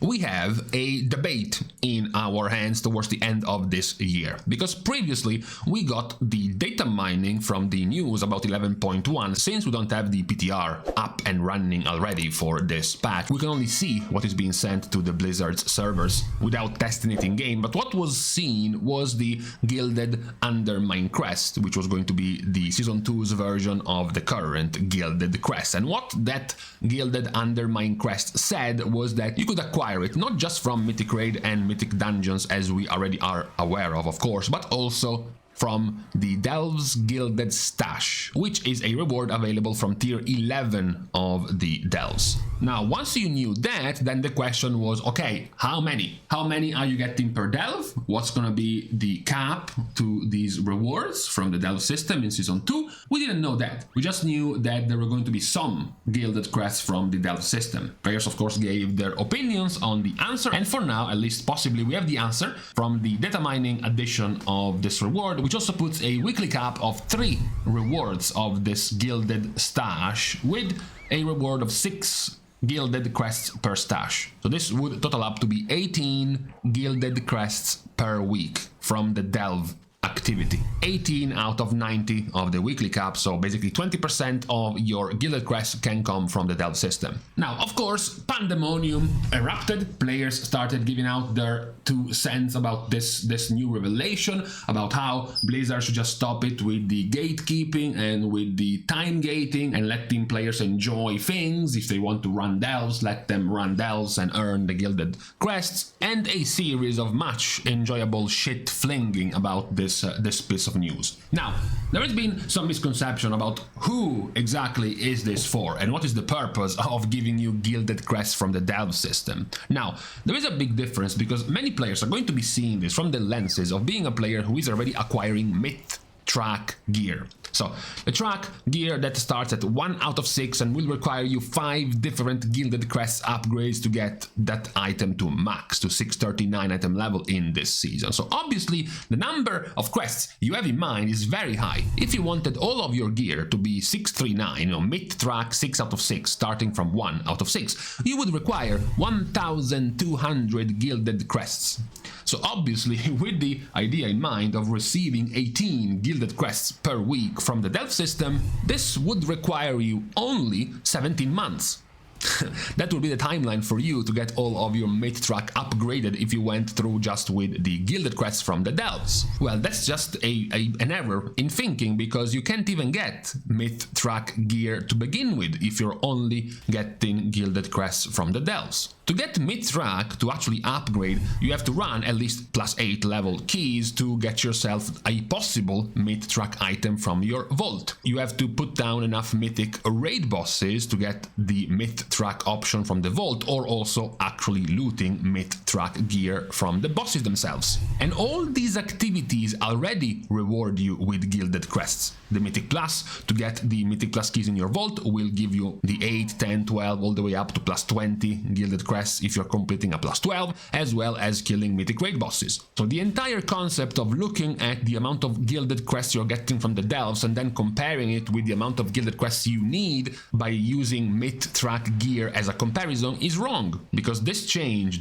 We have a debate in our hands towards the end of this year, because previously we got the data mining from the news about 11.1. Since we don't have the PTR up and running already for this patch, we can only see what is being sent to the Blizzard's servers without testing it in game. But what was seen was the Gilded Crest, which was going to be the Season 2's version of the current Gilded Crest. And what that Gilded Crest said was that you could acquire it not just from Mythic Raid and Mythic Dungeons, as we already are aware of course, but also from the Delves Gilded Stash, which is a reward available from tier 11 of the Delves. Now, once you knew that, then the question was, okay, how many? How many are you getting per Delve? What's gonna be the cap to these rewards from the Delve system in Season 2? We didn't know that. We just knew that there were going to be some Gilded Crests from the Delve system. Players, of course, gave their opinions on the answer, and for now, at least possibly, we have the answer from the data mining edition of this reward, which also puts a weekly cap of 3 rewards of this Gilded Stash, with a reward of 6 Gilded Crests per stash. So this would total up to be 18 Gilded Crests per week from the Delve activity. 18 out of 90 of the weekly cap, so basically 20% of your Gilded Crests can come from the Delve system. Now, of course, pandemonium erupted. Players started giving out their 2 cents about this new revelation, about how Blizzard should just stop it with the gatekeeping and with the time gating and letting players enjoy things. If they want to run Delves, let them run Delves and earn the Gilded Crests, and a series of much enjoyable shit flinging about this piece of news. Now, there has been some misconception about who exactly is this for and what is the purpose of giving you Gilded Crests from the Delve system. Now, there is a big difference because many players are going to be seeing this from the lenses of being a player who is already acquiring myth track gear. So, the track gear that starts at 1 out of 6 and will require you 5 different Gilded Crests upgrades to get that item to max, to 639 item level in this season. So obviously, the number of quests you have in mind is very high. If you wanted all of your gear to be 639, myth track 6 out of 6, starting from 1 out of 6, you would require 1,200 Gilded Crests. So obviously, with the idea in mind of receiving 18 Gilded Crests per week from the Delve system, this would require you only 17 months. That would be the timeline for you to get all of your myth track upgraded if you went through just with the Gilded Crests from the Delves. Well, that's just an error in thinking, because you can't even get myth track gear to begin with if you're only getting Gilded Crests from the Delves. To get myth track to actually upgrade, you have to run at least +8 level keys to get yourself a possible myth track item from your vault. You have to put down enough mythic raid bosses to get the myth track option from the vault, or also actually looting myth track gear from the bosses themselves. And all these activities already reward you with Gilded Crests. The Mythic Plus, to get the Mythic Plus keys in your vault, will give you the 8, 10, 12, all the way up to +20 Gilded Crests if you're completing a +12, as well as killing Mythic Raid bosses. So the entire concept of looking at the amount of Gilded Crests you're getting from the Delves and then comparing it with the amount of Gilded Crests you need by using myth track gear as a comparison is wrong, because this change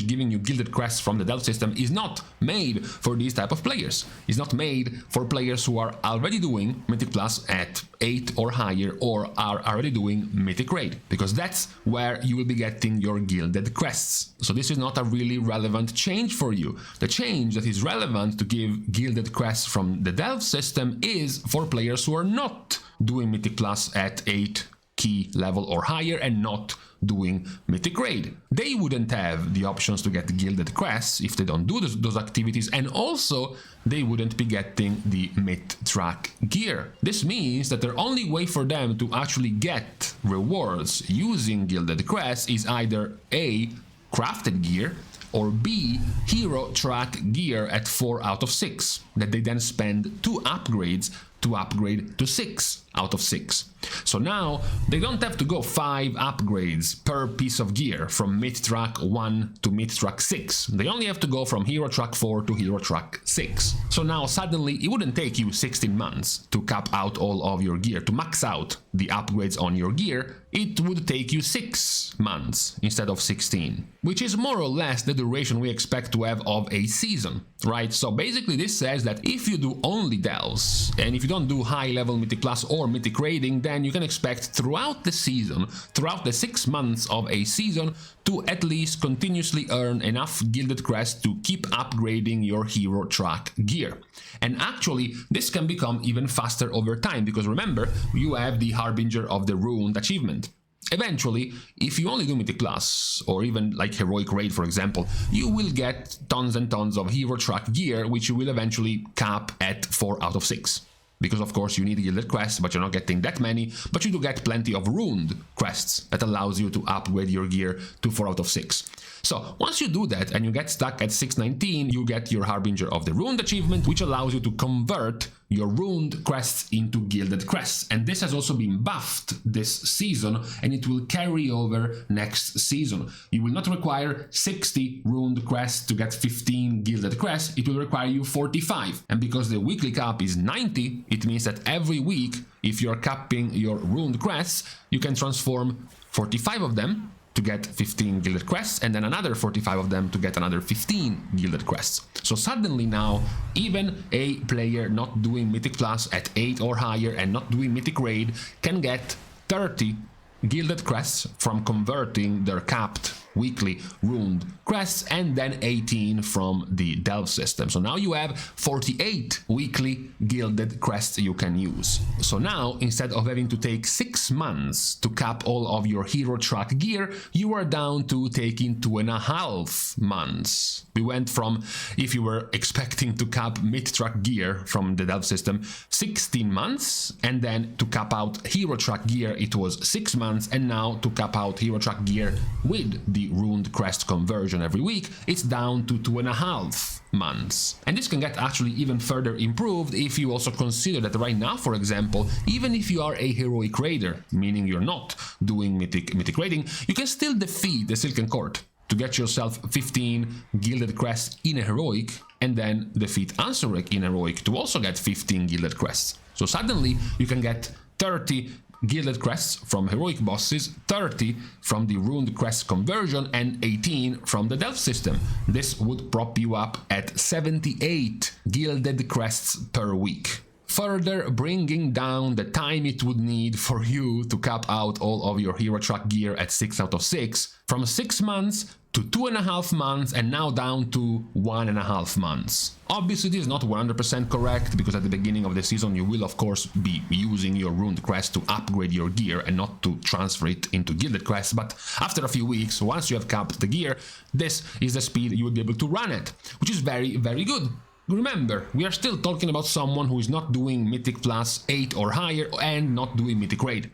giving you Gilded Crests from the Delve system is not made for these type of players. It's not made for players who are already doing Mythic Plus at 8 or higher, or are already doing Mythic Raid, because that's where you will be getting your Gilded Crests. So this is not a really relevant change for you. The change that is relevant to give Gilded Crests from the Delve system is for players who are not doing Mythic Plus at 8 key level or higher and not doing Mythic Raid. They wouldn't have the options to get Gilded Crests if they don't do those activities, and also they wouldn't be getting the myth track gear. This means that the only way for them to actually get rewards using Gilded Crests is either A, crafted gear, or B, hero track gear at 4 out of 6, that they then spend 2 upgrades to upgrade to 6 out of 6. So now they don't have to go 5 upgrades per piece of gear from mid-track 1 to mid-track 6. They only have to go from hero track 4 to hero track 6. So now suddenly it wouldn't take you 16 months to cap out all of your gear, to max out the upgrades on your gear. It would take you 6 months instead of 16, which is more or less the duration we expect to have of a season, right? So basically this says that if you do only delves, and if you don't do high level mythic plus or mythic raiding, then you can expect throughout the season, throughout the 6 months of a season, to at least continuously earn enough Gilded Crest to keep upgrading your hero track gear. And actually, this can become even faster over time, because remember, you have the Harbinger of the Ruined achievement. Eventually, if you only do Mythic Plus, or even like Heroic Raid for example, you will get tons and tons of hero track gear, which you will eventually cap at 4 out of 6. Because of course you need Gilded Crests, but you're not getting that many, but you do get plenty of Ruined Crests that allows you to upgrade your gear to 4 out of 6. So once you do that and you get stuck at 619, you get your Harbinger of the Ruined achievement, which allows you to convert your Ruined Crests into Gilded Crests. And this has also been buffed this season, and it will carry over next season. You will not require 60 Ruined Crests to get 15 Gilded Crests, it will require you 45. And because the weekly cap is 90, it means that every week, if you're capping your Ruined Crests, you can transform 45 of them to get 15 Gilded Crests, and then another 45 of them to get another 15 Gilded Crests. So suddenly now, even a player not doing Mythic Plus at 8 or higher and not doing Mythic Raid can get 30 Gilded Crests from converting their capped weekly Ruined Crests, and then 18 from the Delve system. So now you have 48 weekly Gilded Crests you can use. So now, instead of having to take 6 months to cap all of your hero track gear, you are down to taking 2.5 months. We went from, if you were expecting to cap mid-track gear from the Delve system, 16 months, and then to cap out hero track gear it was 6 months, and now to cap out hero track gear with the Ruined Crest conversion every week, it's down to 2.5 months. And this can get actually even further improved if you also consider that right now, for example, even if you are a Heroic Raider, meaning you're not doing Mythic Raiding, you can still defeat the Silken Court to get yourself 15 Gilded Crests in a Heroic, and then defeat Ansorek in Heroic to also get 15 Gilded Crests. So suddenly you can get 30 Gilded Crests from Heroic bosses, 30 from the Ruined Crest conversion, and 18 from the Delve system. This would prop you up at 78 Gilded Crests per week, further bringing down the time it would need for you to cap out all of your hero track gear at 6 out of 6, from 6 months to 2.5 months, and now down to 1.5 months. Obviously this is not 100% correct, because at the beginning of the season you will of course be using your Ruined Crest to upgrade your gear and not to transfer it into Gilded Crest, but after a few weeks, once you have capped the gear, this is the speed you will be able to run at, which is very, very good. Remember, we are still talking about someone who is not doing Mythic Plus 8 or higher and not doing Mythic Raid.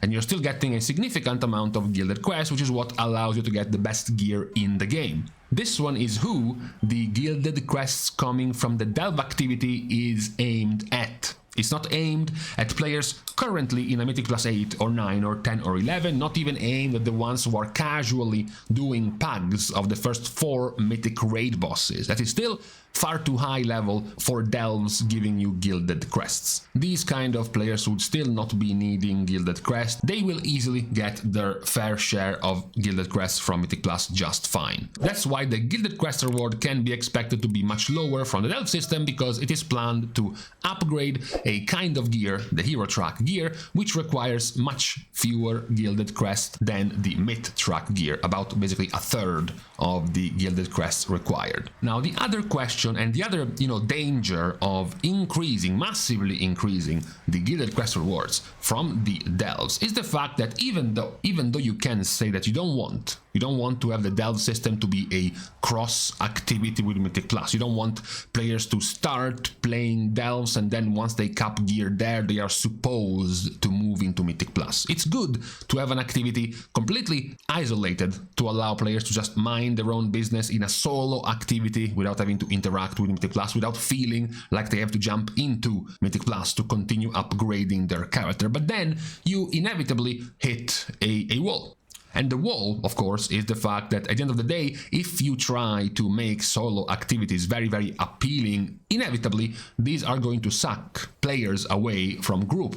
And you're still getting a significant amount of Gilded Crests, which is what allows you to get the best gear in the game. This one is who the Gilded Crests coming from the Delve activity is aimed at. It's not aimed at players currently in a Mythic Plus 8 or 9 or 10 or 11, not even aimed at the ones who are casually doing pags of the first 4 Mythic Raid bosses. That is still far too high level for delves giving you Gilded Crests. These kind of players would still not be needing Gilded Crest. They will easily get their fair share of Gilded Crests from Mythic Plus just fine. That's why the Gilded Crest reward can be expected to be much lower from the Delve system, because it is planned to upgrade a kind of gear, the hero track gear, which requires much fewer Gilded Crests than the mid-track gear, about basically a third of the Gilded Crests required. Now the other question and the other, danger of massively increasing the Gilded Crest rewards from the delves is the fact that even though you can say that you don't want You don't want to have the delve system to be a cross activity with Mythic Plus. You don't want players to start playing delves and then once they cap gear there, they are supposed to move into Mythic Plus. It's good to have an activity completely isolated to allow players to just mind their own business in a solo activity without having to interact with Mythic Plus, without feeling like they have to jump into Mythic Plus to continue upgrading their character. But then you inevitably hit a wall. And the wall, of course, is the fact that at the end of the day, if you try to make solo activities very, very appealing, inevitably, these are going to suck players away from group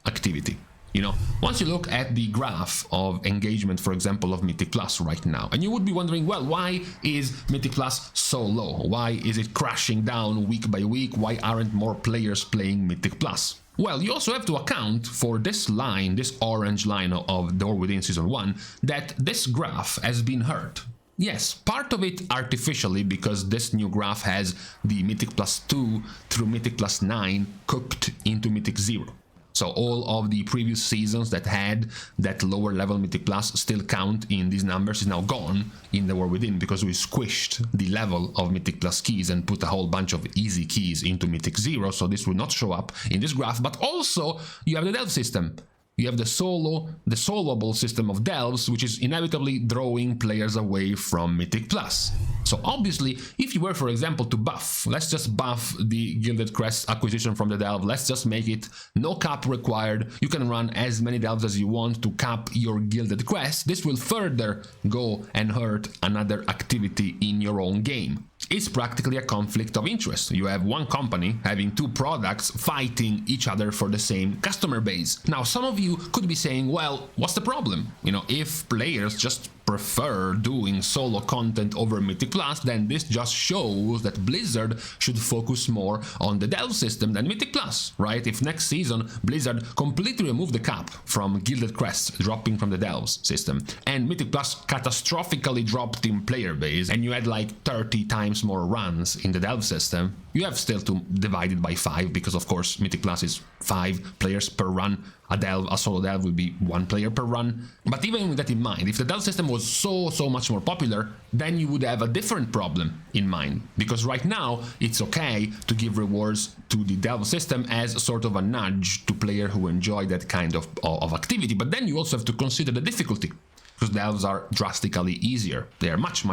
activity. You know, once you look at the graph of engagement, for example, of Mythic Plus right now, and you would be wondering, well, why is Mythic Plus so low? Why is it crashing down week by week? Why aren't more players playing Mythic Plus? Well, you also have to account for this line, this orange line of Door Within Season 1, that this graph has been hurt. Yes, part of it artificially, because this new graph has the Mythic Plus 2 through Mythic Plus 9 cooked into Mythic 0. So all of the previous seasons that had that lower level Mythic Plus still count in these numbers is now gone in the War Within, because we squished the level of Mythic Plus keys and put a whole bunch of easy keys into Mythic 0, so this will not show up in this graph. But also you have the delve system. You have the soloable system of delves, which is inevitably drawing players away from Mythic Plus. So obviously, if you were, for example, to buff, let's just buff the Gilded Crests acquisition from the delve, let's just make it no cap required, you can run as many delves as you want to cap your Gilded Crest, this will further go and hurt another activity in your own game. It's practically a conflict of interest. You have one company having two products fighting each other for the same customer base. Now, some of you could be saying, well, what's the problem? You know, if players just prefer doing solo content over Mythic Plus, then this just shows that Blizzard should focus more on the delve system than Mythic Plus, right? If next season Blizzard completely removed the cap from Gilded Crests dropping from the delves system, and Mythic Plus catastrophically dropped in player base, and you had like 30 times more runs in the delve system, you have still to divide it by 5, because of course Mythic Plus is 5 players per run. A solo delve will be 1 player per run. But even with that in mind, if the delve system was so much more popular, then you would have a different problem in mind. Because right now, it's okay to give rewards to the delve system as sort of a nudge to players who enjoy that kind of activity. But then you also have to consider the difficulty, because delves are drastically easier. They are much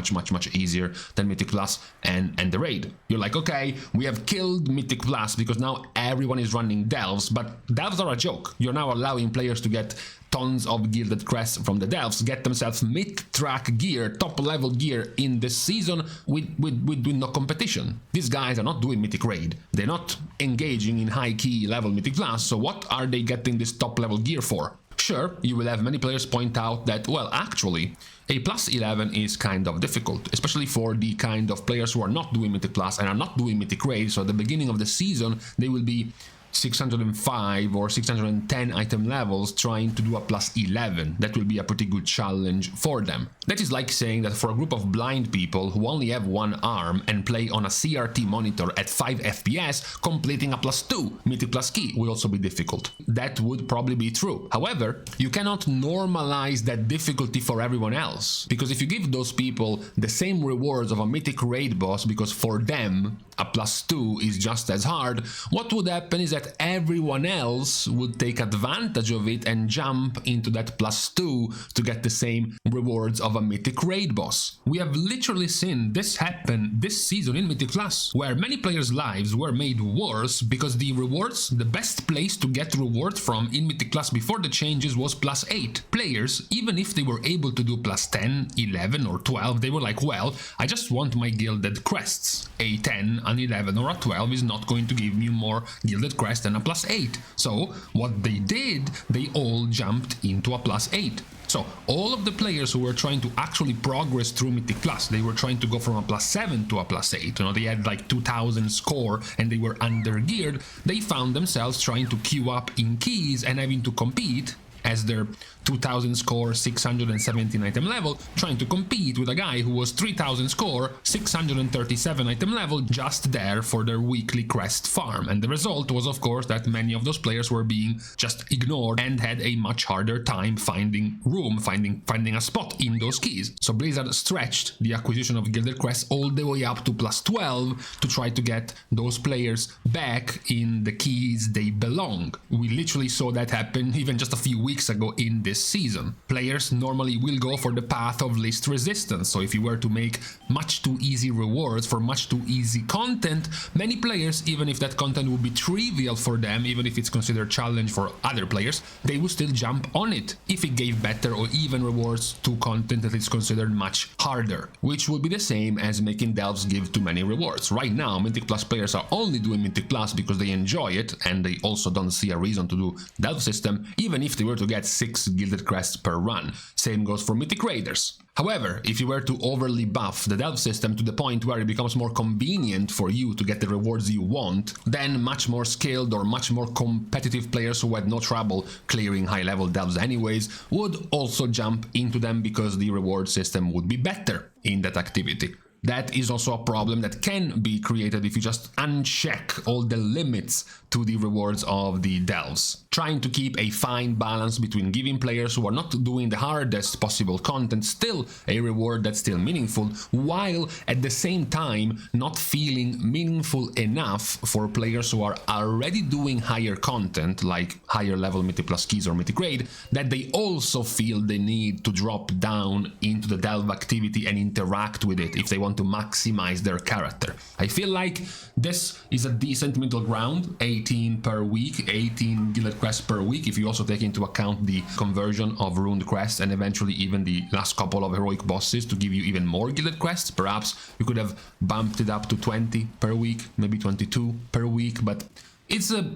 easier than Mythic Plus and the Raid. You're like, okay, we have killed Mythic Plus because now everyone is running delves, but delves are a joke. You're now allowing players to get tons of Gilded Crests from the delves, get themselves mid-track gear, top-level gear in this season with no competition. These guys are not doing Mythic Raid. They're not engaging in high-key level Mythic Plus, so what are they getting this top-level gear for? Sure, you will have many players point out that, well, actually, a plus 11 is kind of difficult, especially for the kind of players who are not doing Mythic Plus and are not doing Mythic Raid, so at the beginning of the season, they will be 605 or 610 item levels trying to do a plus 11. That will be a pretty good challenge for them. That is like saying that for a group of blind people who only have one arm and play on a CRT monitor at 5 FPS, completing a plus 2 Mythic Plus key will also be difficult. That would probably be true. However, you cannot normalize that difficulty for everyone else, because if you give those people the same rewards of a Mythic Raid boss, because for them a plus 2 is just as hard, what would happen is that everyone else would take advantage of it and jump into that plus 2 to get the same rewards of a Mythic Raid boss. We have literally seen this happen this season in Mythic Plus, where many players' lives were made worse because the rewards, the best place to get rewards from in Mythic Plus before the changes was plus 8. Players, even if they were able to do plus 10, 11 or 12, they were like, well, I just want my Gilded Crests. A 10, an 11 or a 12 is not going to give me more Gilded Crests than a plus 8. So what they did, they all jumped into a plus 8. So all of the players who were trying to actually progress through Mythic Plus, they were trying to go from a plus 7 to a plus 8. You know, they had like 2000 score and they were under geared. They found themselves trying to queue up in keys and having to compete as their 2000 score, 617 item level, trying to compete with a guy who was 3000 score, 637 item level, just there for their weekly crest farm. And the result was, of course, that many of those players were being just ignored and had a much harder time finding room, finding a spot in those keys. So Blizzard stretched the acquisition of Gilded Crests all the way up to +12 to try to get those players back in the keys they belong. We literally saw that happen even just a few weeks ago in this season. Players normally will go for the path of least resistance, so if you were to make much too easy rewards for much too easy content, many players, even if that content would be trivial for them, even if it's considered challenge for other players, they would still jump on it if it gave better or even rewards to content that is considered much harder, which would be the same as making delves give too many rewards. Right now, Mythic Plus players are only doing Mythic Plus because they enjoy it, and they also don't see a reason to do delve system, even if they were to get 6 Gilded Crests per run. Same goes for Mythic Raiders. However, if you were to overly buff the delve system to the point where it becomes more convenient for you to get the rewards you want, then much more skilled or much more competitive players who had no trouble clearing high-level delves anyways would also jump into them because the reward system would be better in that activity. That is also a problem that can be created if you just uncheck all the limits to the rewards of the delves. Trying to keep a fine balance between giving players who are not doing the hardest possible content still a reward that's still meaningful, while at the same time not feeling meaningful enough for players who are already doing higher content, like higher level Mythic Plus keys or Mythic Raid, that they also feel the need to drop down into the delve activity and interact with it if they want to maximize their character. I feel like this is a decent middle ground, 18 per week, 18 Gilded Crests per week, if you also take into account the conversion of Ruined Crests and eventually even the last couple of heroic bosses to give you even more Gilded Crests. Perhaps you could have bumped it up to 20 per week, maybe 22 per week, but it's a,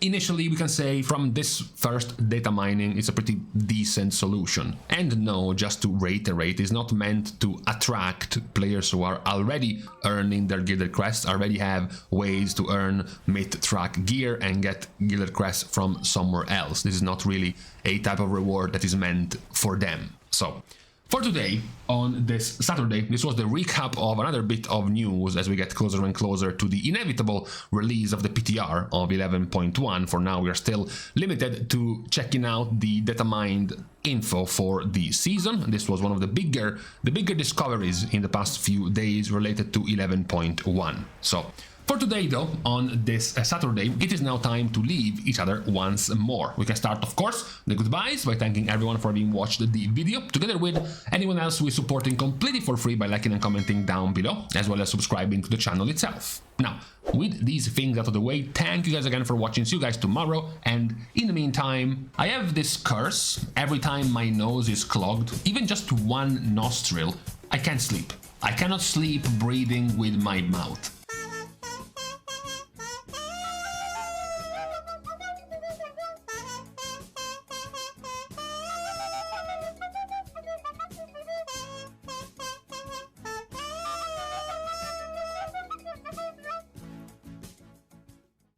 initially we can say from this first data mining, it's a pretty decent solution. And no, just to reiterate, it's not meant to attract players who are already earning their Gilded Crests, already have ways to earn mid-track gear and get Gilded Crests from somewhere else. This is not really a type of reward that is meant for them. So, for today, on this Saturday, this was the recap of another bit of news as we get closer and closer to the inevitable release of the PTR of 11.1. For now, we are still limited to checking out the data mined info for the season. This was one of the bigger discoveries in the past few days related to 11.1. So, for today though, on this Saturday, it is now time to leave each other once more. We can start, of course, the goodbyes by thanking everyone for having watched the video, together with anyone else who is supporting completely for free by liking and commenting down below, as well as subscribing to the channel itself. Now, with these things out of the way, thank you guys again for watching. See you guys tomorrow, and in the meantime, I have this curse. Every time my nose is clogged, even just one nostril, I can't sleep. I cannot sleep breathing with my mouth.